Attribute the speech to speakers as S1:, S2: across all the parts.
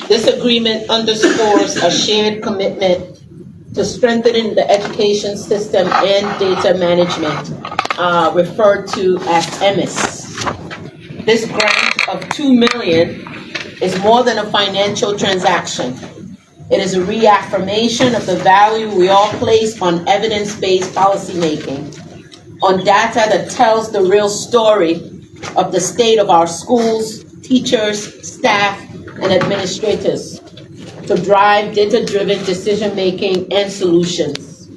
S1: This agreement underscores a shared commitment to strengthening the education system and data management, referred to as EMIS. This grant of $2 million is more than a financial transaction. It is a reaffirmation of the value we all place on evidence-based policymaking, on data that tells the real story of the state of our schools, teachers, staff, and administrators to drive data-driven decision-making and solutions.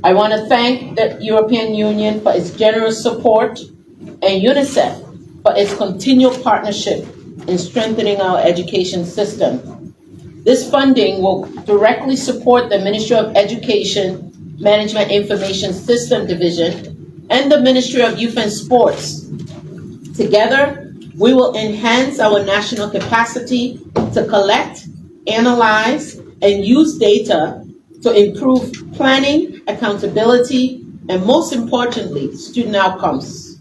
S1: I want to thank the European Union for its generous support and UNICEF for its continual partnership in strengthening our education system. This funding will directly support the Ministry of Education Management Information System Division and the Ministry of Youth and Sports. Together, we will enhance our national capacity to collect, analyze, and use data to improve planning, accountability, and most importantly, student outcomes.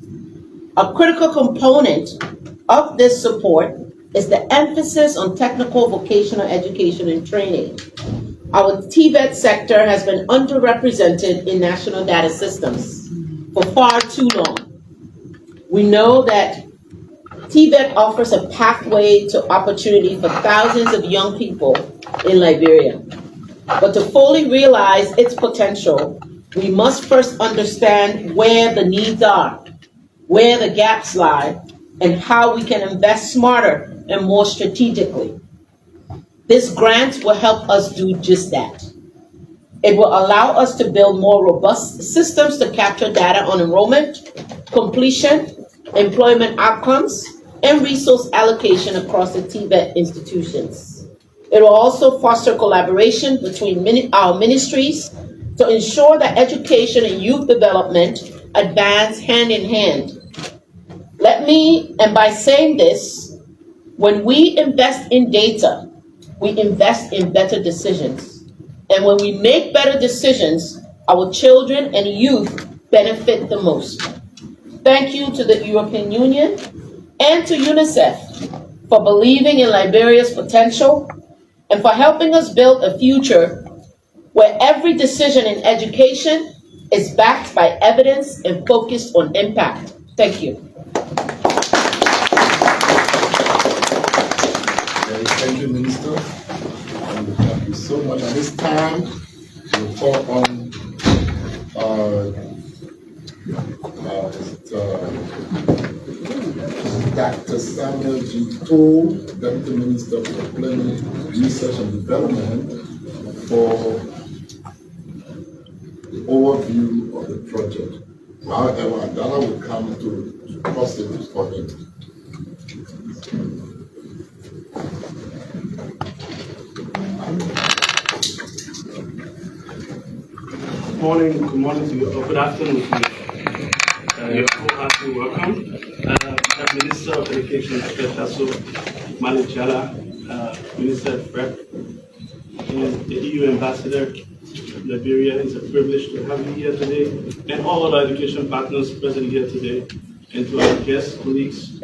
S1: A critical component of this support is the emphasis on technical vocational education and training. Our TVET sector has been underrepresented in national data systems for far too long. We know that TVET offers a pathway to opportunity for thousands of young people in Liberia. But to fully realize its potential, we must first understand where the needs are, where the gaps lie, and how we can invest smarter and more strategically. This grant will help us do just that. It will allow us to build more robust systems to capture data on enrollment, completion, employment outcomes, and resource allocation across the TVET institutions. It will also foster collaboration between our ministries to ensure that education and youth development advance hand in hand. And by saying this, when we invest in data, we invest in better decisions. And when we make better decisions, our children and youth benefit the most. Thank you to the European Union and to UNICEF for believing in Liberia's potential and for helping us build a future where every decision in education is backed by evidence and focused on impact. Thank you.
S2: Thank you, Minister. And thank you so much. At this time, we'll call on Dr. Samuel G. Toole, Deputy Minister for Planning, Research and Development, for the overview of the project. However, Adala will come to proceed for him.
S3: Good morning to you, or good afternoon to you. You're all heartily welcome. The Minister of Education, Tasso Malichala, UNICEF rep, and the EU Ambassador to Liberia. It's a privilege to have you here today, and all other education partners present here today, and to our guests, colleagues.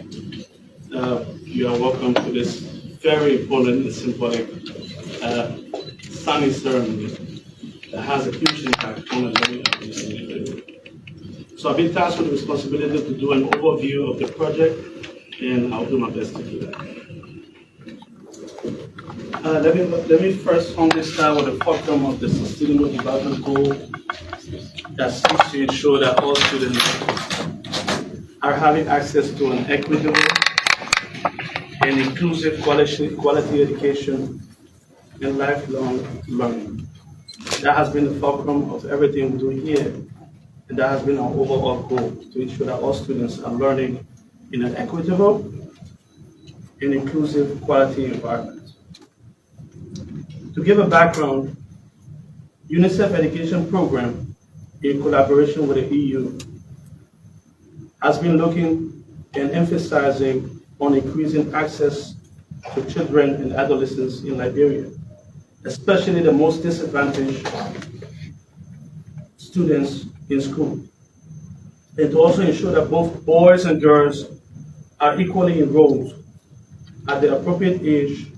S3: You are welcome to this very important and symbolic signing ceremony that has a huge impact on Liberia. So I've been tasked with the responsibility to do an overview of the project, and I'll do my best to do that. Let me first humbly start with the fulcrum of the Sustainable Development Goal that seeks to ensure that all students are having access to an equitable and inclusive quality education and lifelong learning. That has been the fulcrum of everything we do here, and that has been our overall goal, to ensure that all students are learning in an equitable and inclusive quality environment. To give a background, UNICEF Education Program, in collaboration with the EU, has been looking and emphasizing on increasing access to children and adolescents in Liberia, especially the most disadvantaged students in school, and to also ensure that both boys and girls are equally enrolled at the appropriate age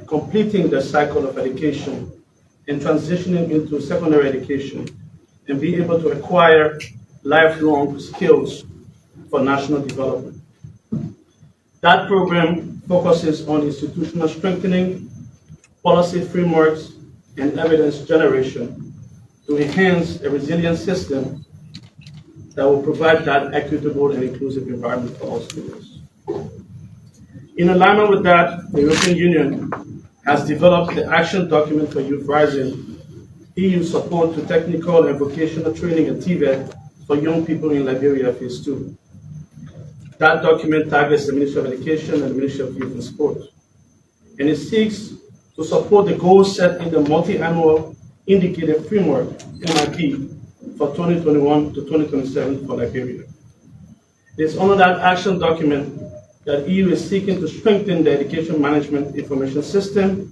S3: completing the cycle of education and transitioning into secondary education and be able to acquire lifelong skills for national development. That program focuses on institutional strengthening, policy frameworks, and evidence generation to enhance a resilient system that will provide that equitable and inclusive environment for all students. In alignment with that, the European Union has developed the action document for Youth Rising, EU support to technical and vocational training and TVET for young people in Liberia, Phase 2. That document targets the Ministry of Education and the Ministry of Youth and Sport, and it seeks to support the goals set in the Multi-Annual Indicative Framework, MIP, for 2021 to 2027 for Liberia. It is under that action document that EU is seeking to strengthen the education management information system,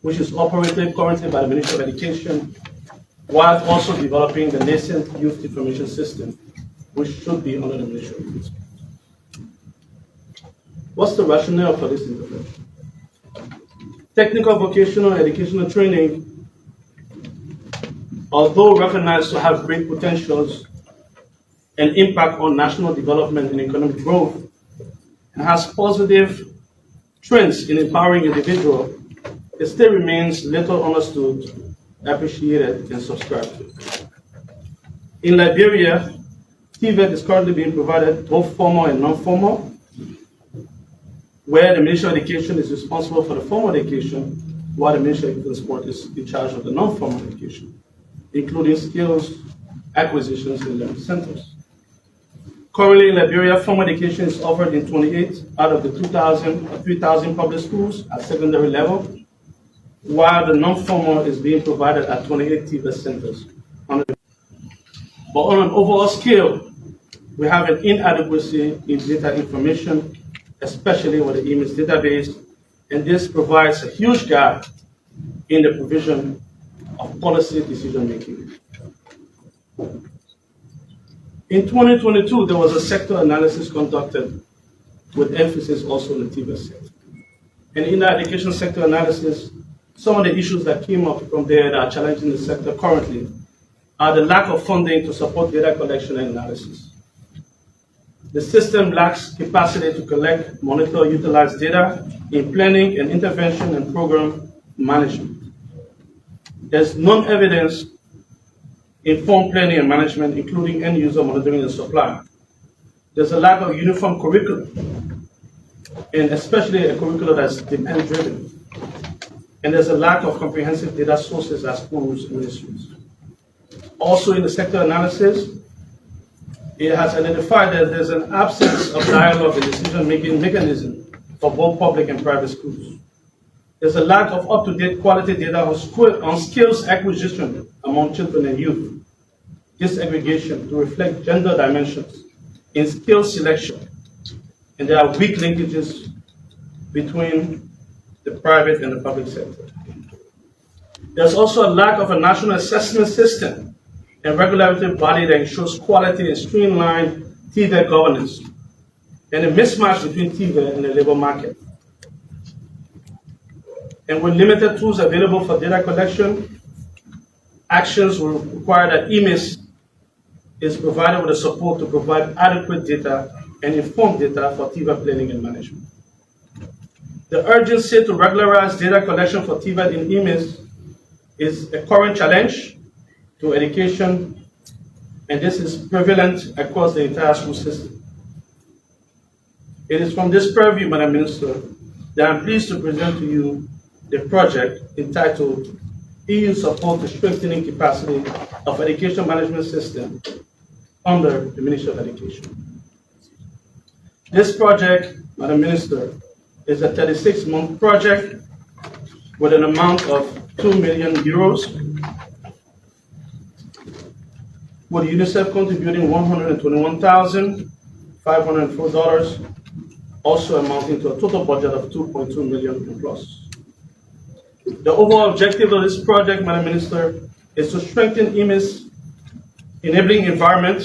S3: which is operated currently by the Ministry of Education, while also developing the nascent youth information system, which should be under the Ministry of Youth. What's the rationale for this intervention? Technical vocational educational training, although recognized to have great potentials and impact on national development and economic growth, and has positive trends in empowering individuals, it still remains little understood, appreciated, and subscribed to. In Liberia, TVET is currently being provided both formal and non-formal, where the Ministry of Education is responsible for the formal education, while the Ministry of Youth and Sport is in charge of the non-formal education, including skills, acquisitions, and learning centers. Currently in Liberia, formal education is offered in 28 out of the 3,000 public schools at secondary level, while the non-formal is being provided at 28 TVET centers. But on an overall scale, we have an inadequacy in data information, especially with the EMIS database, and this provides a huge gap in the provision of policy decision-making. In 2022, there was a sector analysis conducted with emphasis also on the TVET sector. And in that education sector analysis, some of the issues that came up from there that are challenging the sector currently are the lack of funding to support data collection and analysis. The system lacks capacity to collect, monitor, utilize data in planning and intervention and program management. There's non-evidence informed planning and management, including end-user monitoring and supply. There's a lack of uniform curriculum, and especially a curriculum that's demand-driven. And there's a lack of comprehensive data sources at schools and ministries. Also in the sector analysis, it has identified that there's an absence of dialogue and decision-making mechanism for both public and private schools. There's a lack of up-to-date quality data on skills acquisition among children and youth. Disaggregation to reflect gender dimensions in skills selection. And there are weak linkages between the private and the public sector. There's also a lack of a national assessment system and regulatory body that ensures quality and streamlined TVET governance, and a mismatch between TVET and the labor market. And with limited tools available for data collection, actions will require that EMIS is provided with the support to provide adequate data and informed data for TVET planning and management. The urgency to regularize data collection for TVET in EMIS is a current challenge to education, and this is prevalent across the entire school system. It is from this purview, Madam Minister, that I'm pleased to present to you the project entitled EU Support to Strengthening Capacity of Education Management System under the Ministry of Education. This project, Madam Minister, is a 36-month project with an amount of €2 million, with UNICEF contributing $121,504, also amounting to a total budget of $2.2 million plus. The overall objective of this project, Madam Minister, is to strengthen EMIS enabling environment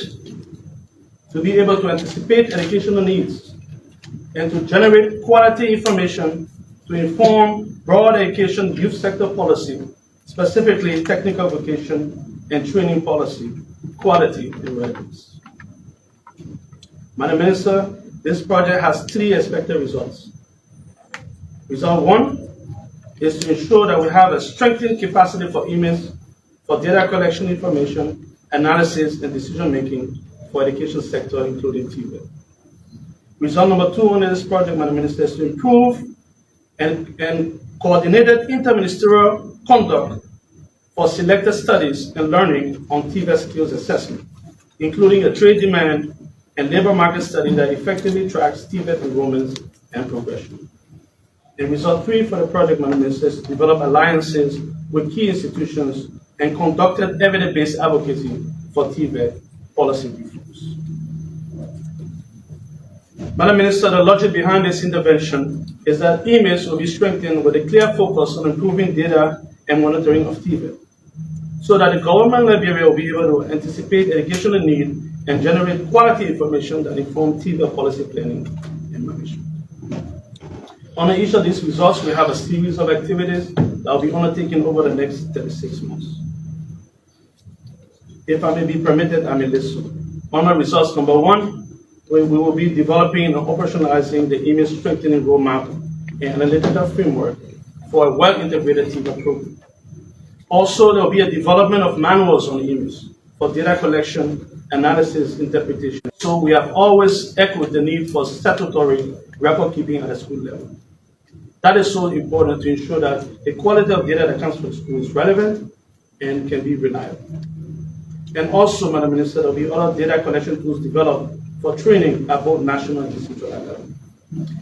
S3: to be able to anticipate educational needs and to generate quality information to inform broad education youth sector policy, specifically technical vocation and training policy, quality and relevance. Madam Minister, this project has 3 expected results. Result 1 is to ensure that we have a strengthened capacity for emails, for data collection, information, analysis, and decision-making for education sector, including TVET. Result number 2 under this project, Madam Minister, is to improve and coordinated interministerial conduct for selected studies and learning on TVET skills assessment, including a trade demand and labor market study that effectively tracks TVET enrollments and progression. And result 3 for the project, Madam Minister, is to develop alliances with key institutions and conducted evidence-based advocacy for TVET policy reforms. Madam Minister, the logic behind this intervention is that emails will be strengthened with a clear focus on improving data and monitoring of TVET, so that the government of Liberia will be able to anticipate educational need and generate quality information that inform TVET policy planning and management. On each of these results, we have a series of activities that will be undertaken over the next 36 months. If I may be permitted, I may listen. On our results number 1, we will be developing and operationalizing the email strengthening roadmap and analytical framework for a well-integrated TVET program. Also, there will be a development of manuals on emails for data collection, analysis, interpretation. So we have always echoed the need for statutory record keeping at the school level. That is so important to ensure that the quality of data that comes from school is relevant and can be reliable. And also, Madam Minister, there will be other data collection tools developed for training at both national and decentralized level.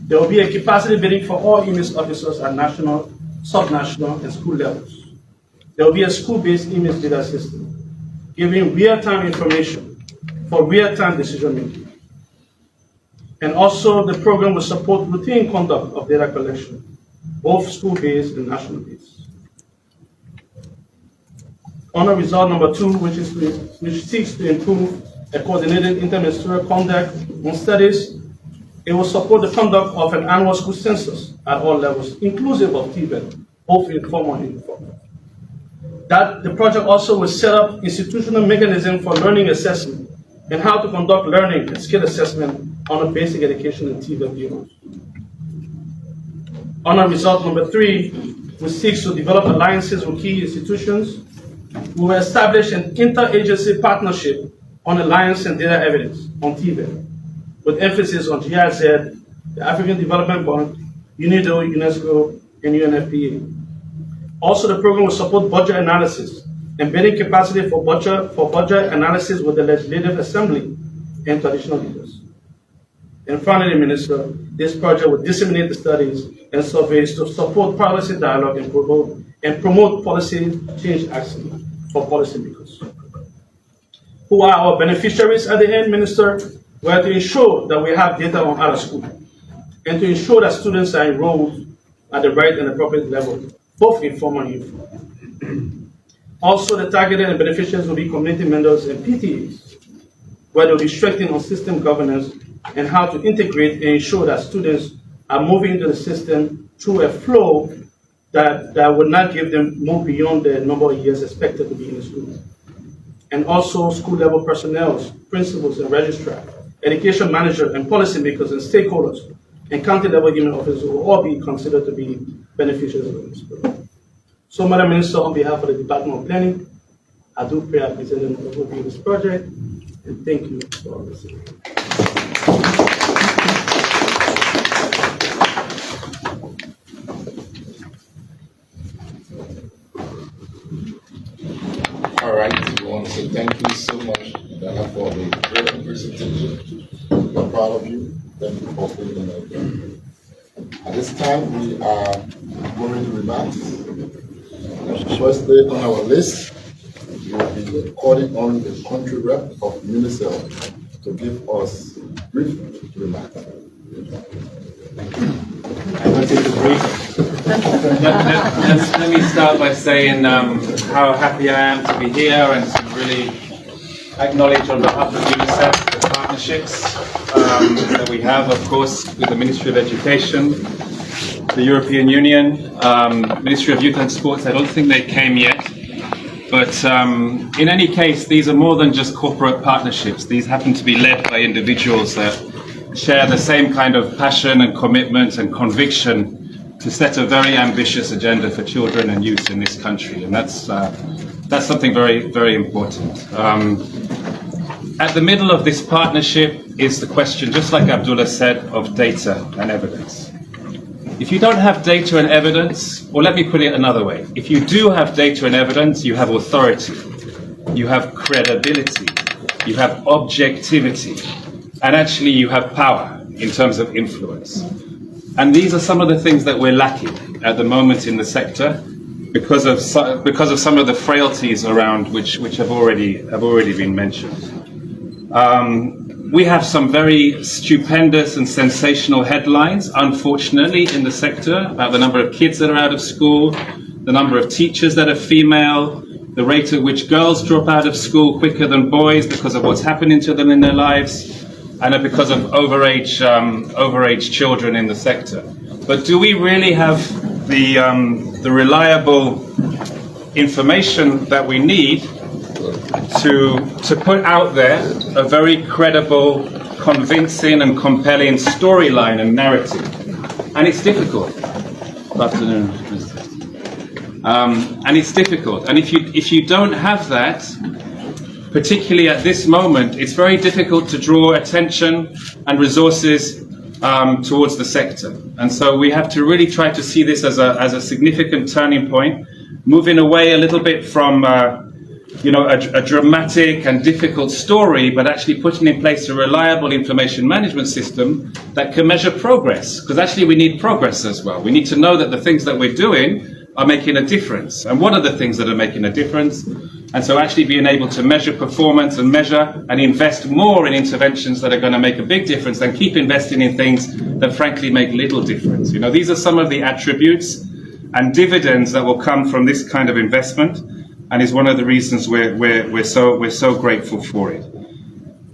S3: There will be a capacity building for all emails officers at national, subnational, and school levels. There will be a school-based email data system, giving real-time information for real-time decision-making. And also, the program will support routine conduct of data collection, both school-based and national-based. On result number 2, which seeks to improve a coordinated interministerial conduct on studies, it will support the conduct of an annual school census at all levels, inclusive of TVET, both informal and informal. That the project also will set up institutional mechanism for learning assessment and how to conduct learning and skill assessment on a basic education and TVET bureaus. On result number 3, which seeks to develop alliances with key institutions, we will establish an interagency partnership on alliance and data evidence on TVET, with emphasis on GIZ, the African Development Bank, UNIDO, UNESCO, and UNFPA. Also, the program will support budget analysis and building capacity for budget analysis with the Legislative Assembly and traditional leaders. And finally, Minister, this project will disseminate the studies and surveys to support policy dialogue and promote policy change action for policymakers. Who are our beneficiaries at the end, Minister? We have to ensure that we have data on out of school and to ensure that students are enrolled at the right and appropriate level, both informal and informal. Also, the targeted and beneficiaries will be community members and PTAs, where they will be strengthened on system governance and how to integrate and ensure that students are moving into the system through a flow that would not give them move beyond the number of years expected to be in the school. And also school level personnel, principals and registrars, education managers and policymakers and stakeholders, and county level human officers will all be considered to be beneficiaries of this program. So, Madam Minister, on behalf of the Department of Planning, I do pray I present an overview of this project, and thank you for listening.
S2: All right, we want to say thank you so much, Dana, for the great presentation. We're proud of you. Thank you for putting it there. At this time, we are going to remarks. Firstly, on our list, we will be calling on the country rep of UNICEF to give us brief remarks.
S4: I will take the brief. Let me start by saying how happy I am to be here and to really acknowledge on behalf of UNICEF the partnerships that we have, of course, with the Ministry of Education the European Union, Ministry of Youth and Sports. I don't think they came yet. But in any case, these are more than just corporate partnerships. These happen to be led by individuals that share the same kind of passion and commitment and conviction to set a very ambitious agenda for children and youth in this country. And that's something very, very important. At the middle of this partnership is the question, just like Abdullah said, of data and evidence. If you don't have data and evidence, or let me put it another way, if you do have data and evidence, you have authority, you have credibility, you have objectivity, and actually you have power in terms of influence. And these are some of the things that we're lacking at the moment in the sector because of some of the frailties around which have already been mentioned. We have some very stupendous and sensational headlines, unfortunately, in the sector about the number of kids that are out of school, the number of teachers that are female, the rate at which girls drop out of school quicker than boys because of what's happening to them in their lives, and because of overage children in the sector. But do we really have the reliable information that we need to put out there a very credible, convincing and compelling storyline and narrative? And it's difficult. Good afternoon. And it's difficult. And if you don't have that, particularly at this moment, it's very difficult to draw attention and resources towards the sector. And so we have to really try to see this as a significant turning point, moving away a little bit from a dramatic and difficult story, but actually putting in place a reliable information management system that can measure progress. Because actually we need progress as well. We need to know that the things that we're doing are making a difference. And what are the things that are making a difference? And so actually being able to measure performance and measure and invest more in interventions that are going to make a big difference than keep investing in things that frankly make little difference. These are some of the attributes and dividends that will come from this kind of investment, and is one of the reasons we're so grateful for it.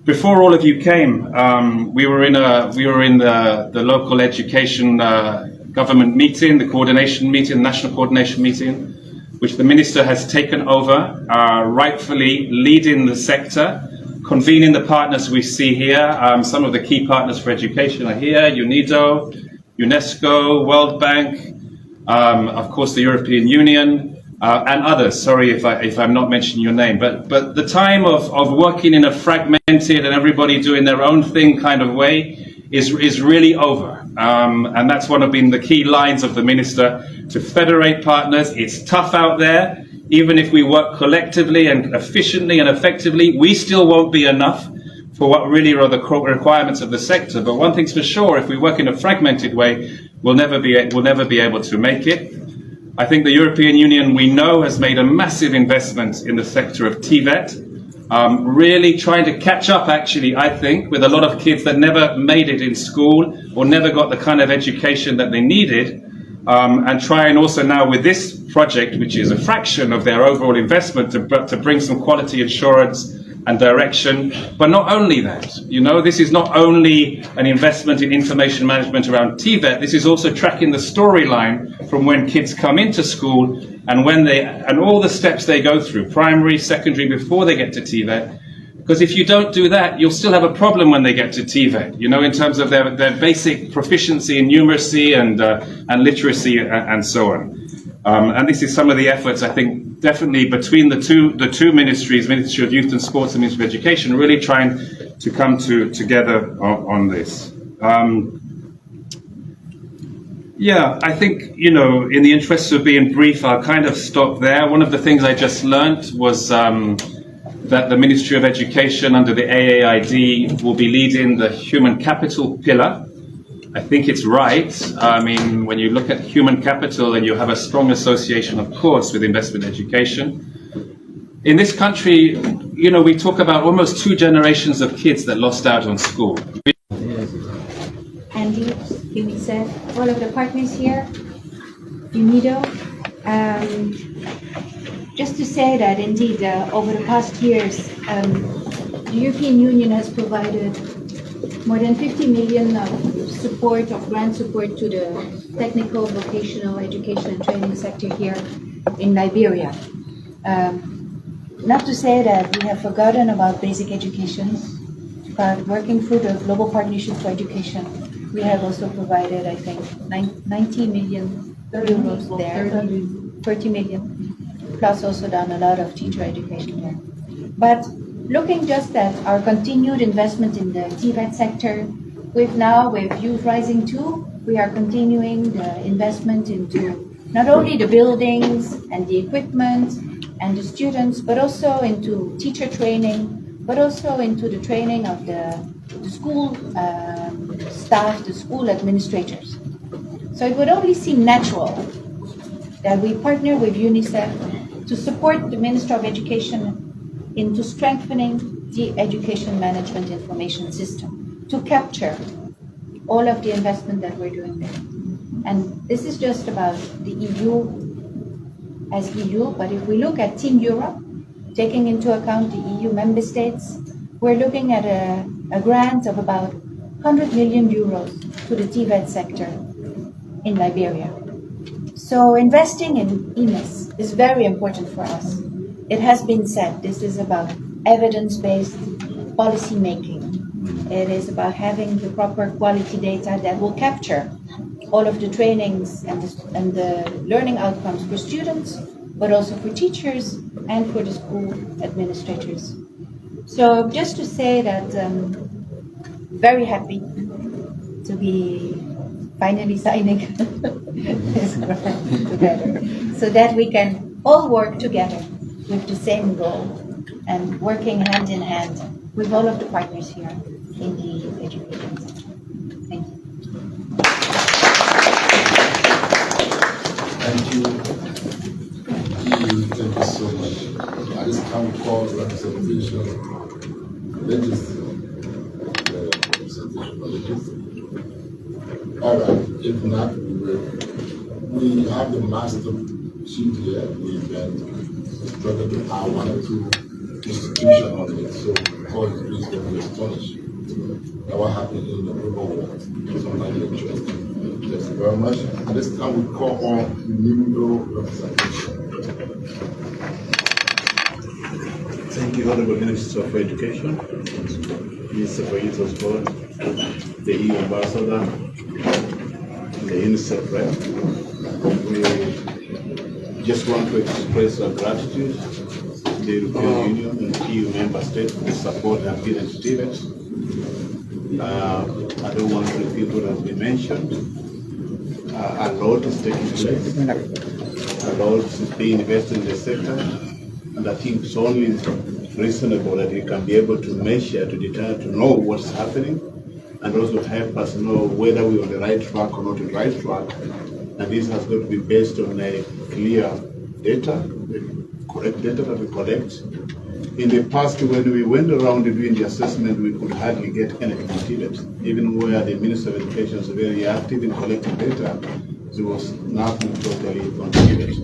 S4: Before all of you came, we were in the local education government meeting, the coordination meeting, the national coordination meeting, which the minister has taken over, rightfully leading the sector, convening the partners we see here. Some of the key partners for education are here: UNIDO, UNESCO, World Bank, of course the European Union, and others. Sorry if I'm not mentioning your name, but the time of working in a fragmented and everybody doing their own thing kind of way is really over. And that's one of been the key lines of the minister, to federate partners. It's tough out there. Even if we work collectively and efficiently and effectively, we still won't be enough for what really are the requirements of the sector. But one thing's for sure, if we work in a fragmented way, we'll never be able to make it. I think the European Union, we know, has made a massive investment in the sector of TVET, really trying to catch up, actually, I think, with a lot of kids that never made it in school or never got the kind of education that they needed, and try and also now with this project, which is a fraction of their overall investment, to bring some quality assurance and direction. But not only that, this is not only an investment in information management around TVET, this is also tracking the storyline from when kids come into school and all the steps they go through, primary, secondary, before they get to TVET. Because if you don't do that, you'll still have a problem when they get to TVET, in terms of their basic proficiency in numeracy and literacy and so on. And this is some of the efforts, I think, definitely between the two ministries, Ministry of Youth and Sports and Ministry of Education, really trying to come together on this. I think, in the interest of being brief, I'll kind of stop there. One of the things I just learnt was that the Ministry of Education under the AAID will be leading the human capital pillar. I think it's right. I mean, when you look at human capital, and you have a strong association, of course, with investment in education. In this country, we talk about almost 2 generations of kids that lost out on school.
S5: Andy, UNICEF, all of the partners here, UNIDO. Just to say that indeed, over the past years, the European Union has provided more than 50 million support of grant support to the technical, vocational education and training sector here in Liberia. Not to say that we have forgotten about basic education, but working through the Global Partnership for Education, we have also provided, I think, 90 million euros there, 30 million, plus also done a lot of teacher education there. But looking just at our continued investment in the TVET sector, with Youth Rising 2, we are continuing the investment into not only the buildings and the equipment and the students, but also into teacher training, but also into the training of the school staff, the school administrators. So it would only seem natural that we partner with UNICEF to support the Minister of Education into strengthening the education management information system to capture all of the investment that we're doing there. And this is just about the EU as EU, but if we look at Team Europe, taking into account the EU member states, we're looking at a grant of about 100 million euros to the TVET sector in Liberia. So investing in EMIS is very important for us. It has been said, this is about evidence-based policy making. It is about having the proper quality data that will capture all of the trainings and the learning outcomes for students, but also for teachers and for the school administrators. So just to say that very happy to be finally signing this grant together so that we can all work together with the same goal and working hand in hand with all of the partners here in the education sector. Thank you.
S2: Thank you. Thank you so much. At this time, we call representation All right, if not, we have the master sheet here. We can struggle to our 1 or 2 institutions on it, so God please don't be astonished. That what happened in the river war. Somebody interested. Thank you very much. At this time, we call on Nindo representation.
S6: Thank you, Honorable Minister of Education, Minister for Youth and Sport, the EU Ambassador, the UNICEF rep. We just want to express our gratitude to the European Union and EU member states for the support and given to TVET. I don't want to repeat what has been mentioned. A lot is taking place. A lot is being invested in the sector. And I think it's only reasonable that we can be able to measure, to determine, to know what's happening, and also help us know whether we're on the right track or not on the right track. And this has got to be based on a clear data, the correct data that we collect. In the past, when we went around doing the assessment, we could hardly get anything from TVET. Even where the Minister of Education is very active in collecting data, there was nothing totally on TVET.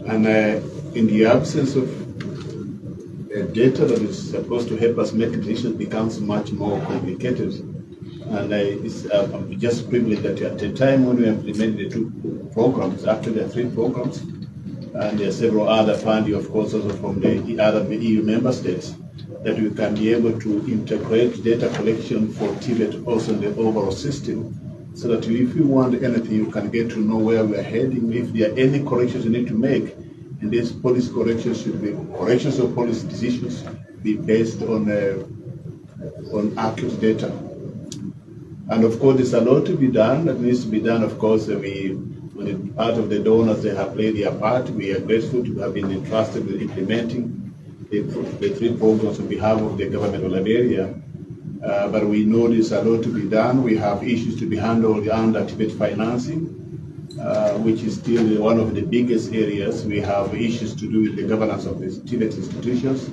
S6: And in the absence of data that is supposed to help us make decisions, becomes much more complicated. And I'm just privileged that at the time when we implemented the 2 programs, actually there are 3 programs, and there are several other funding, of course, also from the other EU member states, that we can be able to integrate data collection for TVET also in the overall system, so that if you want anything, you can get to know where we're heading, if there are any corrections you need to make. And these policy corrections should be corrections of policy decisions be based on accurate data. And of course, there's a lot to be done that needs to be done. Of course, when part of the donors, they have played their part. We are grateful to have been entrusted with implementing the 3 programs on behalf of the Government of Liberia. But we know there's a lot to be done. We have issues to be handled under TVET financing, which is still one of the biggest areas. We have issues to do with the governance of the TVET institutions.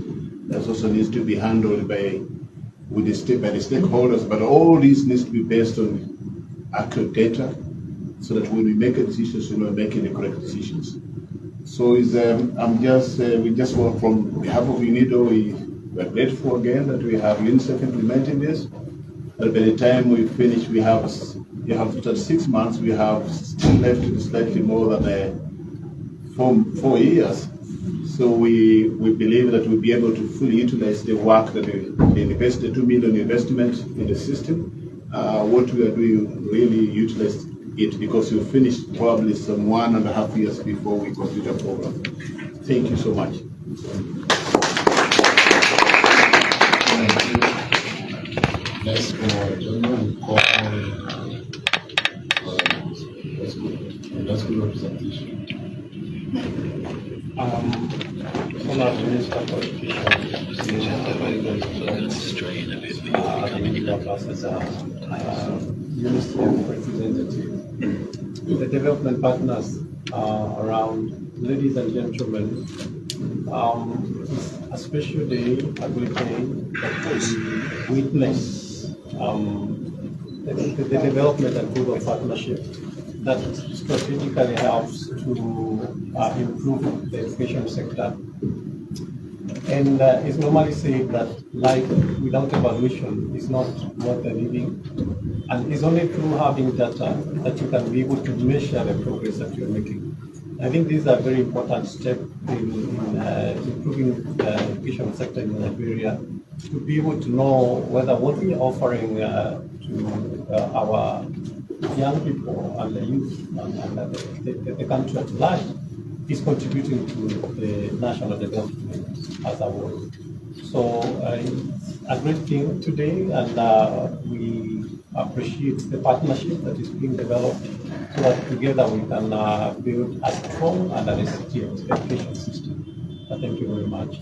S6: That also needs to be handled by the stakeholders. But all this needs to be based on accurate data, so that when we make a decision, we're making the correct decisions. So we just want, from behalf of UNIDO, we are grateful again that we have UNICEF implementing this. But by the time we finish, we have after 6 months, we have still left slightly more than 4 years. So we believe that we'll be able to fully utilize the work that the $2 million investment in the system. What we are doing, really utilize it, because we'll finish probably some 1.5 years before we complete our program. Thank you so much.
S2: Thank you. Next on our agenda, we call on let's go representation.
S7: Honorable Minister for Education, UNICEF representative, the development partners around, ladies and gentlemen, it's a special day, a great day that we witness the development and global partnership that strategically helps to improve the education sector. And it's normally said that life without evaluation is not worth the living. And it's only through having data that you can be able to measure the progress that you're making. I think these are very important steps in improving the education sector in Liberia, to be able to know whether what we are offering to our young people and the youth and the country at large is contributing to the national development as a whole. So it's a great thing today, and we appreciate the partnership that is being developed so that together we can build a strong and a resilient education system. Thank you very much.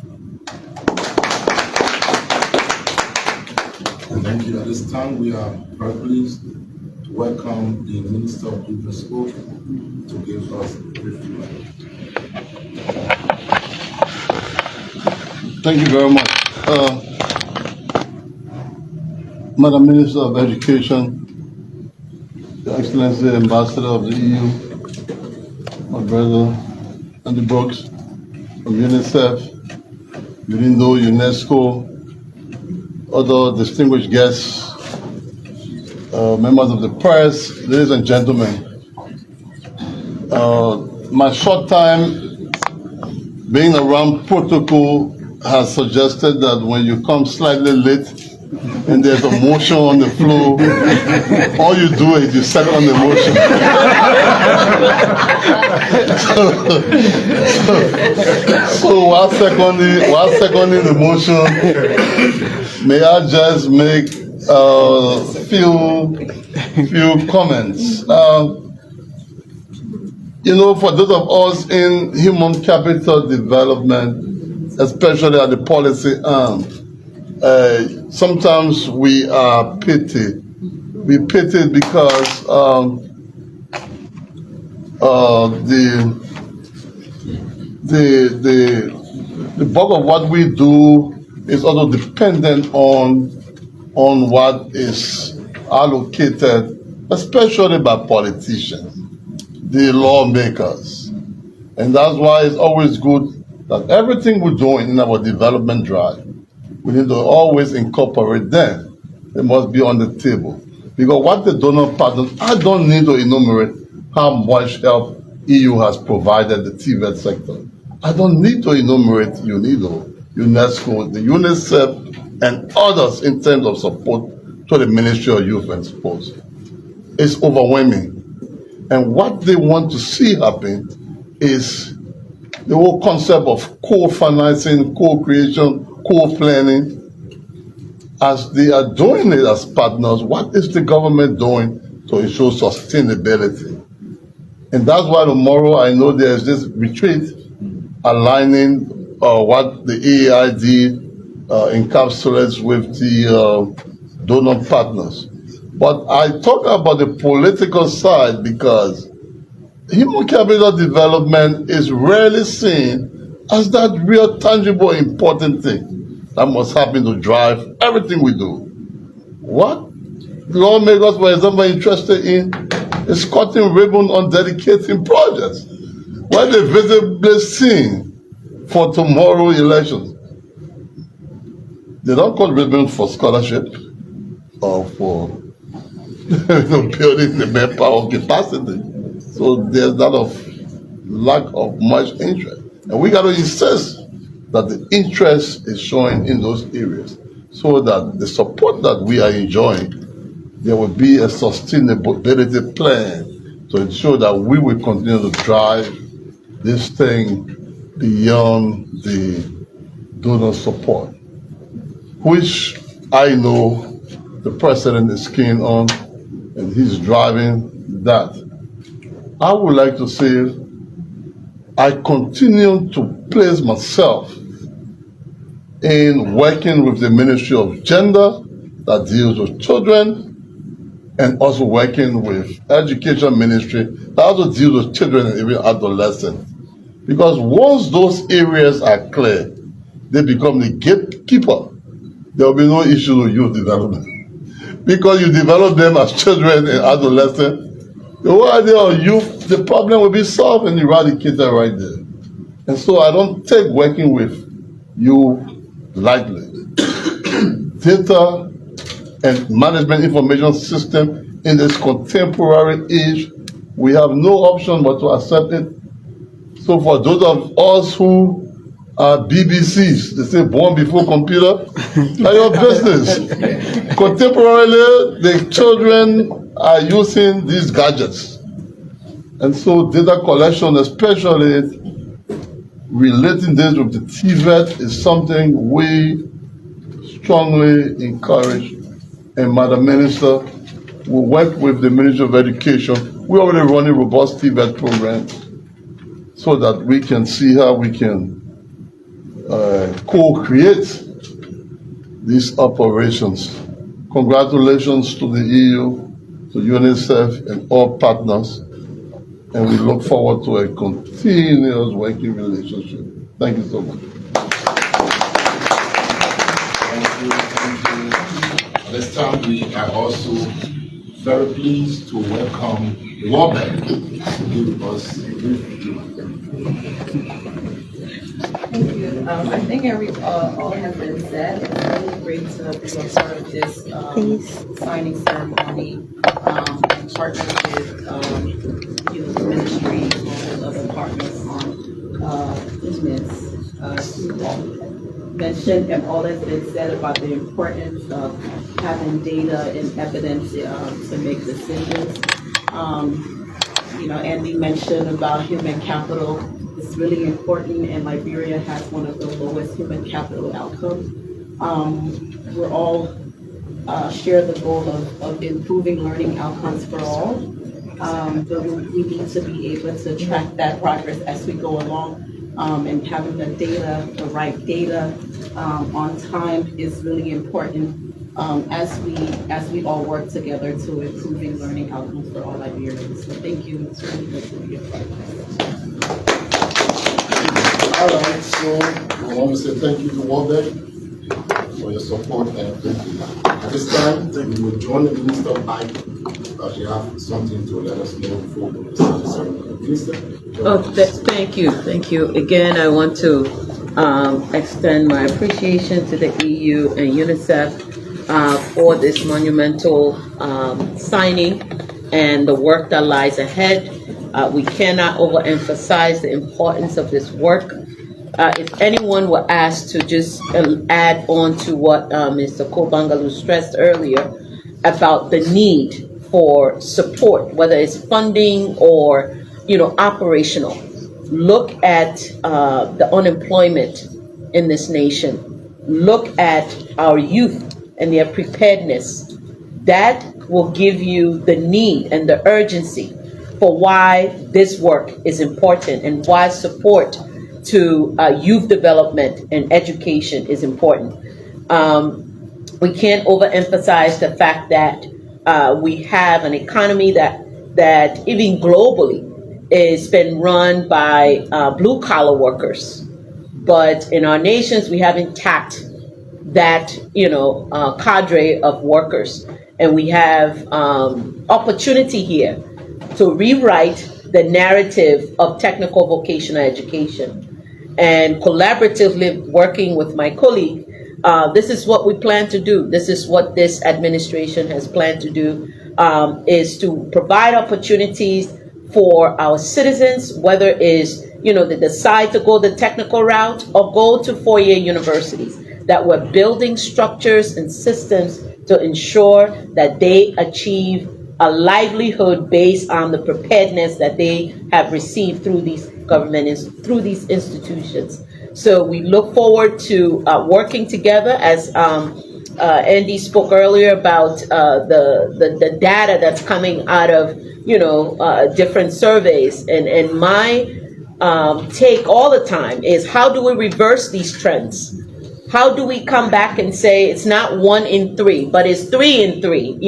S2: Thank you. At this time, we are very pleased to welcome the Minister of Youth and Sport to give us a brief remark.
S8: Thank you very much. Madam Minister of Education, Your Excellency Ambassador of the EU, my brother Andy Brooks from UNICEF, UNINDO, UNESCO, other distinguished guests, members of the press, ladies and gentlemen. My short time being around protocol has suggested that when you come slightly late and there's a motion on the floor, all you do is you second on the motion. so while seconding the motion, may I just make few comments. You know, for those of us in human capital development, especially at the policy arm, sometimes we are pitied. We pitied because the bulk of what we do is also dependent on what is allocated, especially by politicians, the lawmakers. And that's why it's always good that everything we're doing in our development drive, we need to always incorporate them. They must be on the table. Because what the donor partners, I don't need to enumerate how much help EU has provided the TVET sector. I don't need to enumerate UNIDO, UNESCO, the UNICEF, and others in terms of support to the Ministry of Youth and Sports. It's overwhelming. And what they want to see happen is the whole concept of co-financing, co-creation, co-planning. As they are doing it as partners, what is the government doing to ensure sustainability? And that's why tomorrow I know there's this retreat aligning what the AID encapsulates with the donor partners. But I talk about the political side because human capital development is rarely seen as that real, tangible, important thing that must happen to drive everything we do. What lawmakers, for example, are interested in is cutting ribbon on dedicating projects. When they visibly seen for tomorrow elections, they don't cut ribbons for scholarship. of building the manpower capacity. So there's a lot of lack of much interest. And we got to insist that the interest is showing in those areas so that the support that we are enjoying, there will be a sustainability plan to ensure that we will continue to drive this thing beyond the donor support, which I know the president is keen on, and he's driving that. I would like to say I continue to place myself in working with the Ministry of Gender that deals with children, and also working with Education Ministry that also deals with children and even adolescents. Because once those areas are clear, they become the gatekeeper. There will be no issue with youth development. Because you develop them as children and adolescents, the whole idea of youth, the problem will be solved and eradicated right there. And so I don't take working with you lightly. Data and management information system in this contemporary age, we have no option but to accept it. So for those of us who are BBCs, they say born before computer, are your business. Contemporarily, the children are using these gadgets. And so data collection, especially relating this with the TVET, is something we strongly encourage. And Madam Minister, we work with the Ministry of Education. We're already running robust TVET programs so that we can see how we can co-create these operations. Congratulations to the EU, to UNICEF and all partners, and we look forward to a continuous working relationship. Thank you so much.
S2: Thank you. At this time, we are also very pleased to welcome Robert to give us a brief.
S9: Thank you. I think all has been said. It's really great to be a part of this signing ceremony and partner with the ministry and other partners on mentioned and all that's been said about the importance of having data and evidence to make decisions. Andy mentioned about human capital. It's really important, and Liberia has one of the lowest human capital outcomes. We're all share the goal of improving learning outcomes for all, but we need to be able to track that progress as we go along, and having the data, the right data on time is really important as we all work together to improving learning outcomes for all Liberians. So thank you. It's really good to be a part of this.
S2: All right, so I want to say thank you to Walter for your support and thank you. At this time, we will join the Minister Mike that you have something to let us know before we start the ceremony. Minister?
S1: Thank you. Again, I want to extend my appreciation to the EU and UNICEF for this monumental signing and the work that lies ahead. We cannot overemphasize the importance of this work. If anyone were asked to just add on to what Mr. Kobangalu stressed earlier about the need for support, whether it's funding or operational, look at the unemployment in this nation. Look at our youth and their preparedness. That will give you the need and the urgency for why this work is important and why support to youth development and education is important. We can't overemphasize the fact that we have an economy that even globally is been run by blue collar workers, but in our nations we haven't tapped that cadre of workers, and we have opportunity here to rewrite the narrative of technical vocational education. And collaboratively working with my colleague, this is what we plan to do. This is what this administration has planned to do, is to provide opportunities for our citizens, whether it is, they decide to go the technical route or go to four-year universities, that we're building structures and systems to ensure that they achieve a livelihood based on the preparedness that they have received through these through these institutions. So we look forward to working together, as Andy spoke earlier about the data that's coming out of different surveys, and my take all the time is, how do we reverse these trends? How do we come back and say it's not 1 in 3, but it's 3 in 3?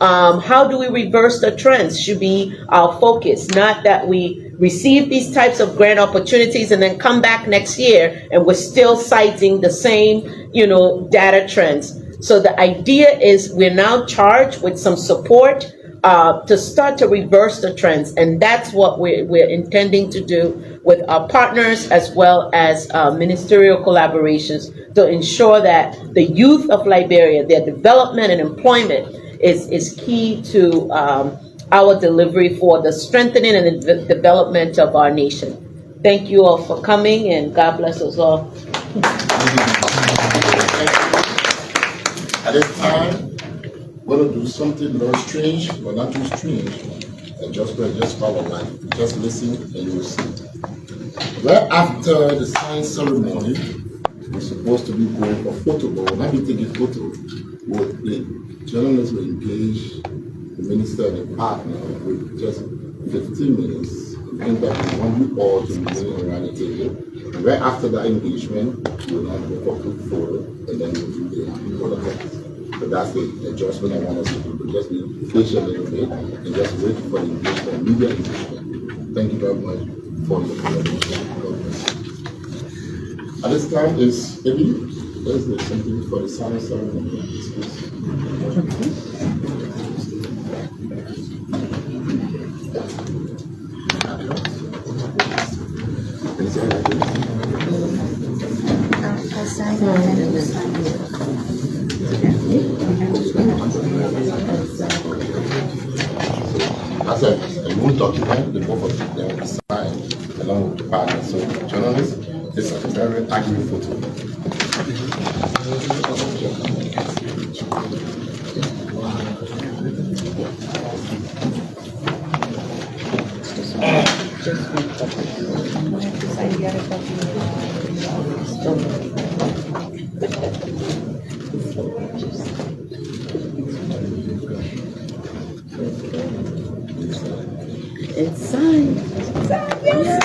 S1: How do we reverse the trends? Should be our focus. Not that we receive these types of grant opportunities and then come back next year and we're still citing the same, data trends. So the idea is, we're now charged with some support to start to reverse the trends, and that's what we're intending to do with our partners, as well as ministerial collaborations, to ensure that the youth of Liberia, their development and employment is key to our delivery for the strengthening and the development of our nation. Thank you all for coming, and God bless us all.
S2: At this time, we're going to do something very strange, but not too strange. And just follow life. Just listen and you will see. Right after the sign ceremony, we're supposed to be going for photo, but we'll not be taking photo. The journalists will engage the minister and the partner with just 15 minutes. In fact, we want you all to be sitting around the table. And right after that engagement, we'll now go for a quick photo, and then we'll do the photo. But that's the adjustment I want us to do. Just be patient a little bit and just wait for the engagement, media engagement. Thank you very much for your collaboration. At this time is Eddie. Let's do something for the sign ceremony. That's a good document, the both of them signed along with the partner. So, journalists, this is a very accurate photo.
S1: It's signed. Yes.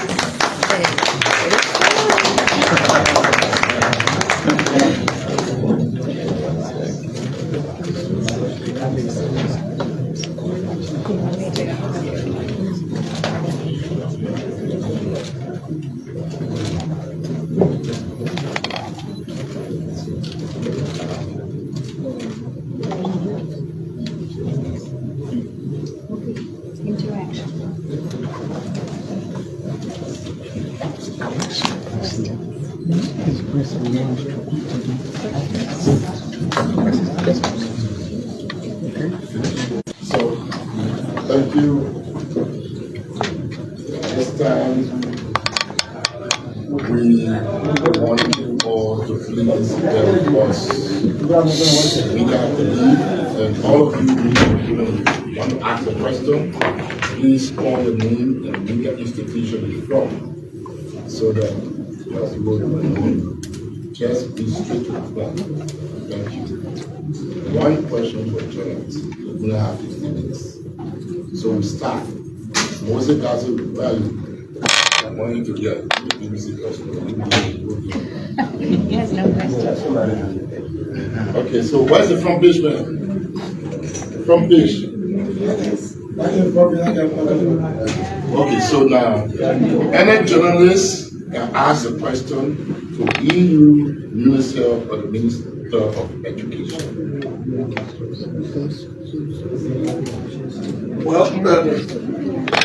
S2: So, thank you. This time, we want you all to please help us. We have to leave, and all of you who want to ask a question, please call your name and media institution you're from, so that as you go to the name, just be straight to the point. Thank you. One question for journalists. We only have 15 minutes. So we start. Moses Gazo, where are you? I want you to get the BBC question.
S5: He has no question.
S2: Okay, so where's the front page, man? Front page. Okay, so now, any journalist can ask a question to EU, UNICEF, or the minister. sector of education?
S10: Well,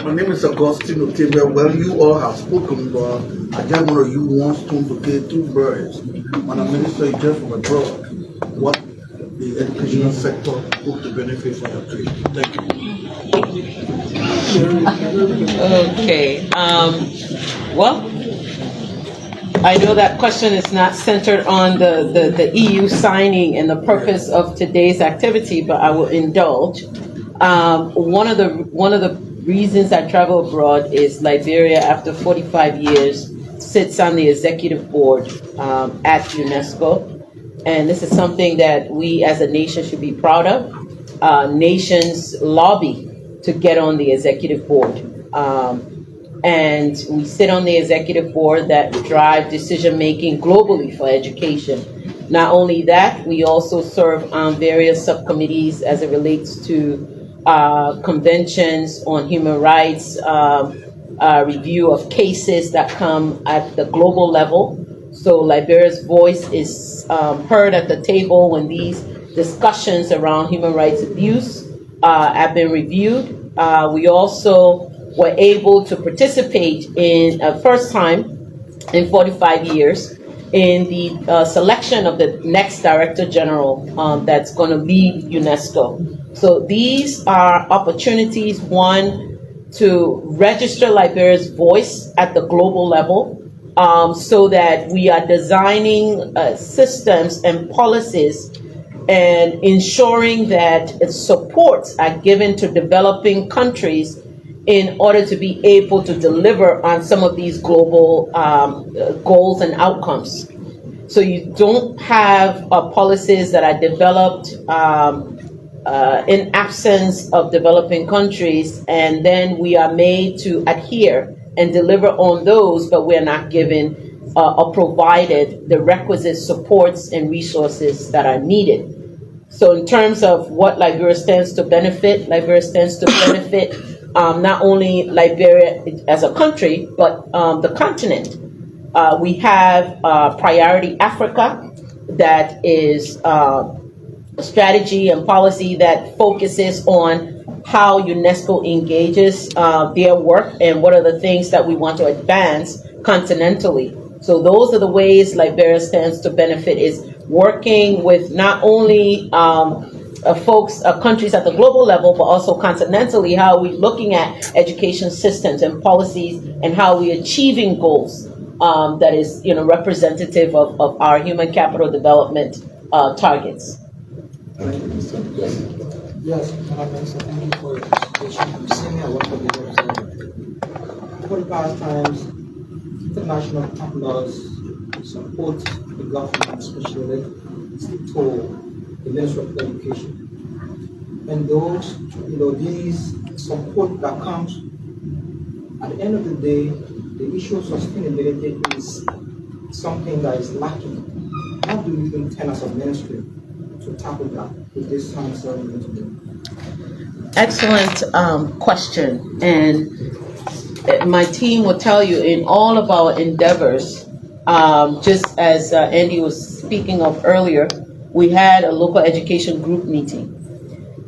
S10: my name is Augustine Otavia. Well, you all have spoken, but I just want to use one stone to kill two birds. When a minister is just from abroad, what the educational sector hope to benefit from the trade. Thank you.
S1: Okay, well, I know that question is not centered on the EU signing and the purpose of today's activity, but I will indulge. One of the reasons I travel abroad is Liberia, after 45 years, sits on the executive board at UNESCO. And this is something that we as a nation should be proud of. Nations lobby to get on the executive board. And we sit on the executive board that drive decision-making globally for education. Not only that, we also serve on various subcommittees as it relates to conventions on human rights, review of cases that come at the global level. So Liberia's voice is heard at the table when these discussions around human rights abuse have been reviewed. We also were able to participate in first time in 45 years in the selection of the next Director General that's going to lead UNESCO. So these are opportunities, one, to register Liberia's voice at the global level, so that we are designing systems and policies and ensuring that supports are given to developing countries in order to be able to deliver on some of these global goals and outcomes. So you don't have policies that are developed in absence of developing countries, and then we are made to adhere and deliver on those, but we're not given or provided the requisite supports and resources that are needed. So in terms of what Liberia stands to benefit, Liberia stands to benefit not only Liberia as a country, but the continent. We have Priority Africa, that is a strategy and policy that focuses on how UNESCO engages their work and what are the things that we want to advance continentally. So those are the ways Liberia stands to benefit, is working with not only countries at the global level, but also continentally. How are we looking at education systems and policies, and how are we achieving goals that is, representative of our human capital development targets.
S2: Thank you, Mr.
S11: Yes, Madam Minister, thank you for your presentation. I'm sitting here working with the observer. Over the past times, international partners support the government, especially to the Ministry of Education. And those, these support that comes, at the end of the day, the issue of sustainability is something that is lacking. How do you intend as a ministry to tackle that with this science today?
S1: Excellent question. And my team will tell you, in all of our endeavors, just as Andy was speaking of earlier, we had a local education group meeting.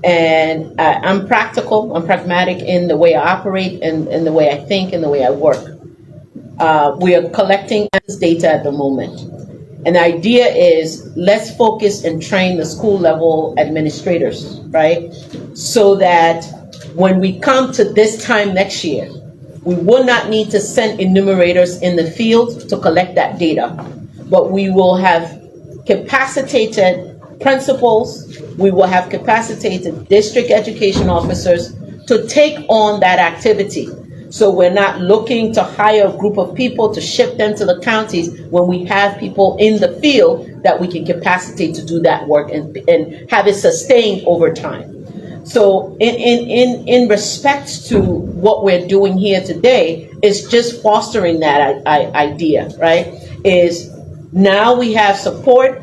S1: And I'm practical, I'm pragmatic in the way I operate and the way I think and the way I work. We are collecting this data at the moment. And the idea is, let's focus and train the school level administrators, right? So that when we come to this time next year, we will not need to send enumerators in the field to collect that data, but we will have capacitated principals, we will have capacitated district education officers to take on that activity. So we're not looking to hire a group of people to ship them to the counties when we have people in the field that we can capacitate to do that work and have it sustained over time. So in respect to what we're doing here today, is just fostering that idea, right? Is now we have support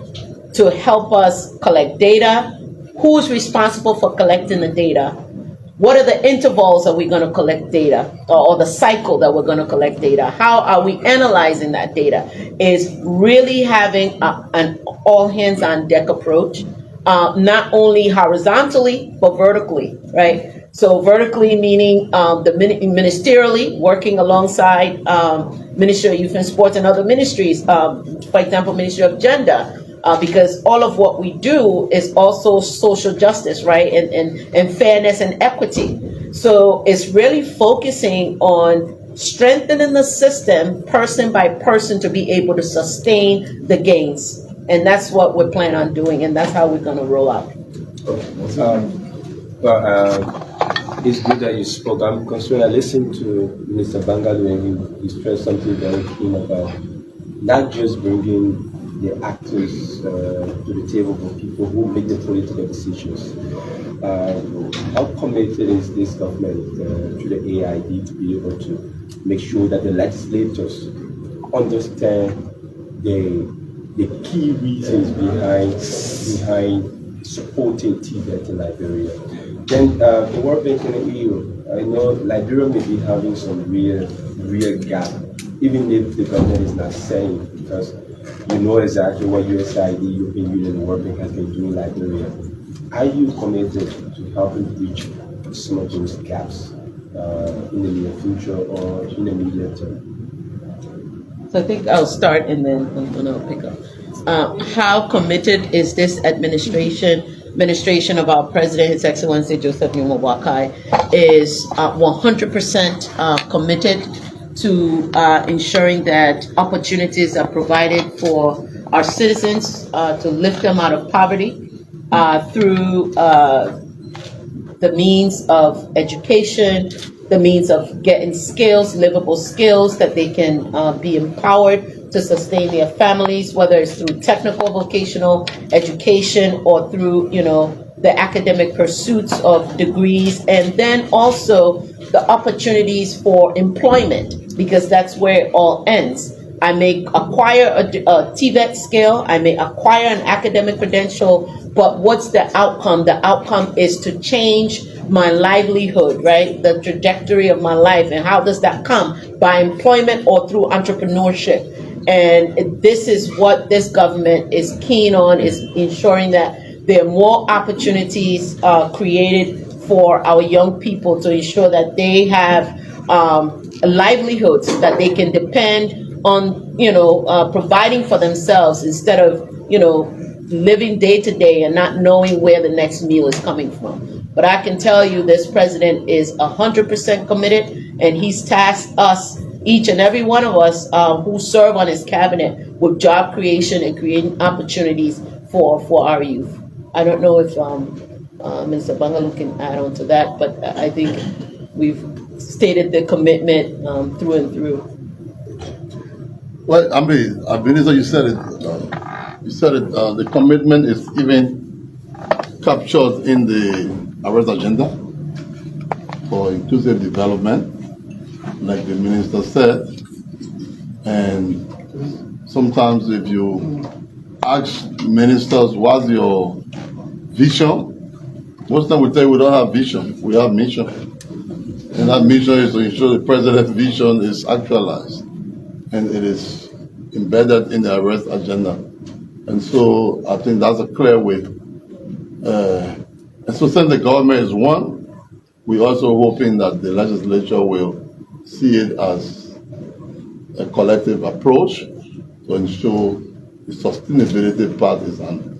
S1: to help us collect data. Who's responsible for collecting the data? What are the intervals that we're going to collect data, or the cycle that we're going to collect data? How are we analyzing that data? Is really having an all hands on deck approach, not only horizontally, but vertically, right? So vertically meaning ministerially, working alongside Ministry of Youth and Sports and other ministries, for example, Ministry of Gender, because all of what we do is also social justice, right? And fairness and equity. So it's really focusing on strengthening the system person by person to be able to sustain the gains. And that's what we plan on doing, and that's how we're going to roll out.
S12: It's good that you spoke. I'm concerned. I listened to Mr. Bangalu and he stressed something very keen about not just bringing the actors to the table, but people who make the political decisions. How committed is this government to the AID to be able to make sure that the legislators understand the key reasons behind supporting Tibet in Liberia? Then the World Bank and the EU, I know Liberia may be having some real gap, even if the government is not saying it, because you know exactly what USAID, European Union, and World Bank has been doing in Liberia. Are you committed to helping bridge some of those gaps in the near future or in the medium term?
S1: So I think I'll start and then I'll pick up. How committed is this administration of our President, His Excellency Joseph Numa Boakai, is 100% committed to ensuring that opportunities are provided for our citizens to lift them out of poverty through the means of education, the means of getting skills, livable skills that they can be empowered to sustain their families, whether it's through technical vocational education or through, the academic pursuits of degrees, and then also the opportunities for employment, because that's where it all ends. I may acquire a TVET skill, I may acquire an academic credential, but what's the outcome? The outcome is to change my livelihood, right? The trajectory of my life. And how does that come? By employment or through entrepreneurship. And this is what this government is keen on, is ensuring that there are more opportunities created for our young people to ensure that they have livelihoods that they can depend on, providing for themselves instead of, living day to day and not knowing where the next meal is coming from. But I can tell you this president is 100% committed, and he's tasked us, each and every one of us who serve on his cabinet, with job creation and creating opportunities for our youth. I don't know if Mr. Bangalu can add on to that, but I think we've stated the commitment through and through.
S8: Well, Minister, you said it. The commitment is even captured in the arrest agenda for inclusive development, like the minister said. And sometimes if you ask ministers, what's your vision? Most of them will tell you we don't have vision, we have mission. And that mission is to ensure the president's vision is actualized. And it is embedded in the arrest agenda. And so I think that's a clear way. And so since the government is one, we're also hoping that the legislature will see it as a collective approach to ensure the sustainability part is on.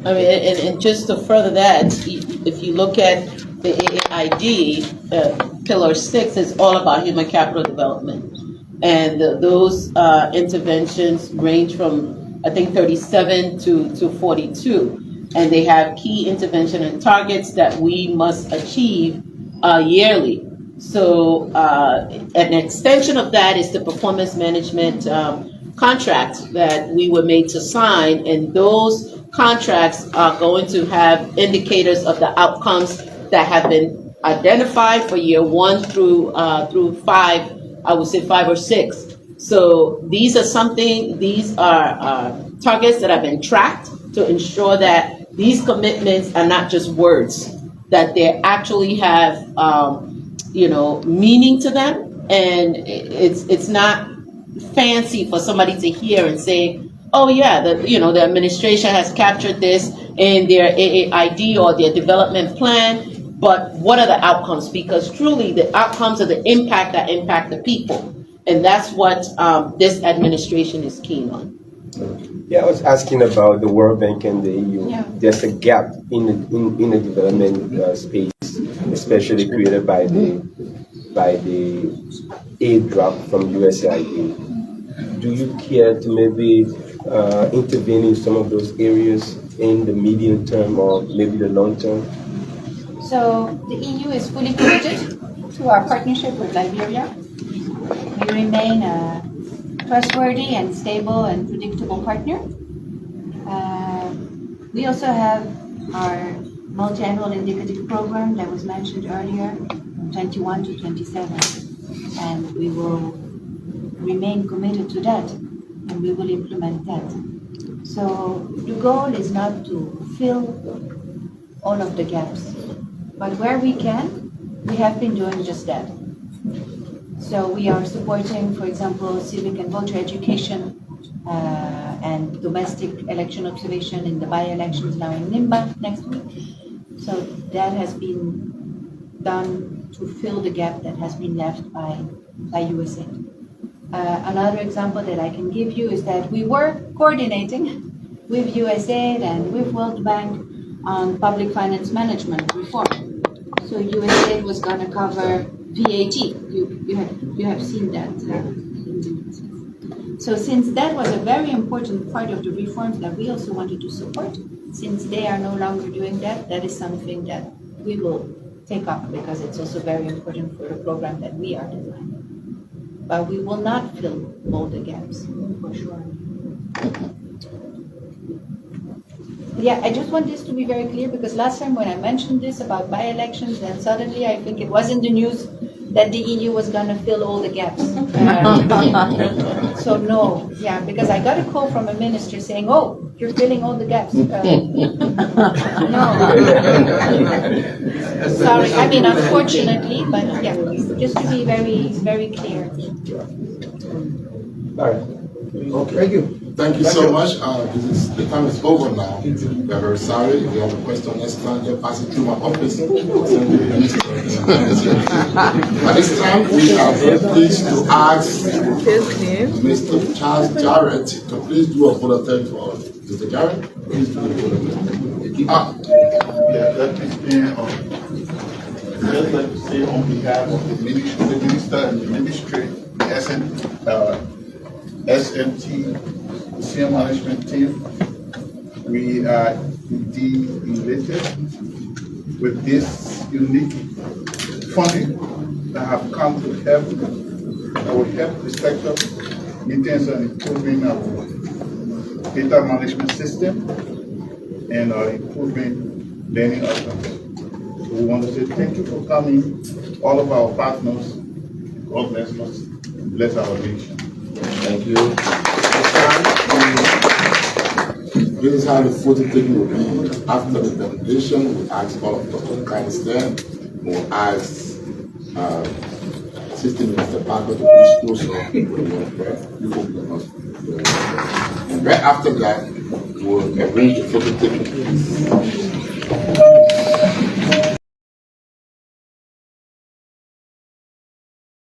S1: I mean, and just to further that, if you look at the AID, Pillar 6 is all about human capital development. And those interventions range from, I think, 37 to 42. And they have key intervention and targets that we must achieve yearly. So an extension of that is the performance management contract that we were made to sign. And those contracts are going to have indicators of the outcomes that have been identified for year 1 through 5, I would say 5 or 6. So these are targets that have been tracked to ensure that these commitments are not just words, that they actually have, meaning to them. And it's not fancy for somebody to hear and say, oh yeah, the administration has captured this in their AAID or their development plan, but what are the outcomes? Because truly the outcomes are the impact that impact the people. And that's what this administration is keen on.
S12: Yeah, I was asking about the World Bank and the EU.
S5: Yeah.
S12: There's a gap in the development space, especially created by the aid drop from USAID. Do you care to maybe intervene in some of those areas in the medium term or maybe the long term?
S5: So the EU is fully committed to our partnership with Liberia. We remain a trustworthy and stable and predictable partner. We also have our multi-annual indicative program that was mentioned earlier, from 21 to 27, and we will remain committed to that, and we will implement that. So the goal is not to fill all of the gaps, but where we can, we have been doing just that. So we are supporting, for example, civic and voter education and domestic election observation in the by-elections now in Nimba next week. So that has been done to fill the gap that has been left by USAID. Another example that I can give you is that we were coordinating with USAID and with World Bank on public finance management reform. So USAID was going to cover VAT. You have seen that. So since that was a very important part of the reforms that we also wanted to support, since they are no longer doing that, that is something that we will take up because it's also very important for the program that we are designing. But we will not fill all the gaps, for sure. Yeah, I just want this to be very clear because last time when I mentioned this about by-elections, then suddenly I think it was in the news that the EU was going to fill all the gaps. So no, yeah, because I got a call from a minister saying, oh, you're filling all the gaps. No. Sorry, I mean, unfortunately, but yeah, just to be very, very clear.
S12: All right.
S2: Okay. Thank you. Thank you so much. The time is over now. We are very sorry. If you have a question next time, just pass it through my office. At this time, we are very pleased to ask Mr. Charles Jarrett to please do a bulletin for us. Mr. Jarrett, please do a bulletin.
S8: Yeah, let me stand on. Just like to say on behalf of the minister and the ministry, the SMT, the senior management team, we are indeed elated with this unique funding that have come to help, that will help the sector in terms of improving our data management system and improving learning outcomes. So we want to say thank you for coming, all of our partners. God bless us, bless our nation.
S2: Thank you. This is how the photo taking will be after the presentation. We ask all of us to kindly stand. We'll ask Assistant Minister Parker to please close up with your prayer. You will be the first. And right after that, we'll arrange the photo taking.